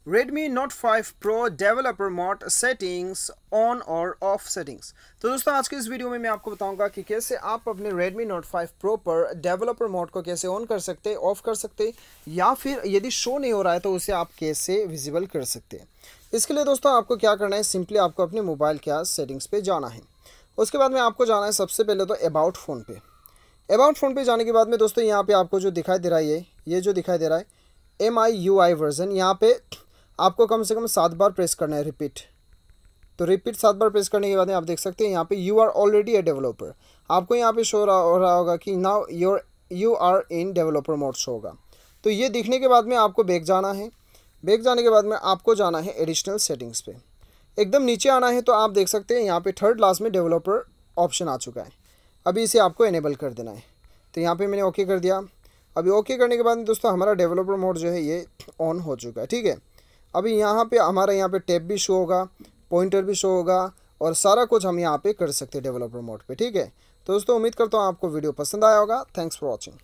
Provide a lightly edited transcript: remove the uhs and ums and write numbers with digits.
Redmi Note 5 Pro developer mode settings on और of settings. तो दोस्तों आज के इस वीडियो में मैं आपको बताऊंगा कि कैसे आप अपने Redmi Note 5 Pro पर डेवलपर मोड को कैसे ऑन कर सकते, ऑफ कर सकते, या फिर यदि शो नहीं हो रहा है तो उसे आप कैसे विजिबल कर सकते हैं। इसके लिए दोस्तों आपको क्या करना है, सिंपली आपको अपने मोबाइल के सेटिंग्स पे जाना है। उसके बाद में आपको जाना है सबसे पहले तो अबाउट फ़ोन पे। अबाउट फ़ोन पे जाने के बाद में दोस्तों यहाँ पे आपको जो दिखाई दे रहा है, ये जो दिखाई दे रहा है MIUI वर्जन, यहाँ पे आपको कम से कम 7 बार प्रेस करना है, रिपीट। तो रिपीट 7 बार प्रेस करने के बाद में आप देख सकते हैं यहाँ पे you are already a developer. आपको यहाँ पे शो हो रहा होगा कि now you are in developer mode show होगा। तो ये दिखने के बाद में आपको बैक जाना है। बैक जाने के बाद में आपको जाना है एडिशनल सेटिंग्स पे। एकदम नीचे आना है तो आप देख सकते हैं यहाँ पे थर्ड लास्ट में डेवलपर ऑप्शन आ चुका है। अभी इसे आपको इनेबल कर देना है। तो यहाँ पे मैंने ओके कर दिया। अभी ओके करने के बाद में दोस्तों हमारा डेवलपर मोड जो है ये ऑन हो चुका है, ठीक है। अभी यहाँ पे हमारा यहाँ पे टैब भी शो होगा, पॉइंटर भी शो होगा, और सारा कुछ हम यहाँ पे कर सकते हैं डेवलपर मोड पे, ठीक है। तो दोस्तों उम्मीद करता हूँ आपको वीडियो पसंद आया होगा। Thanks for watching.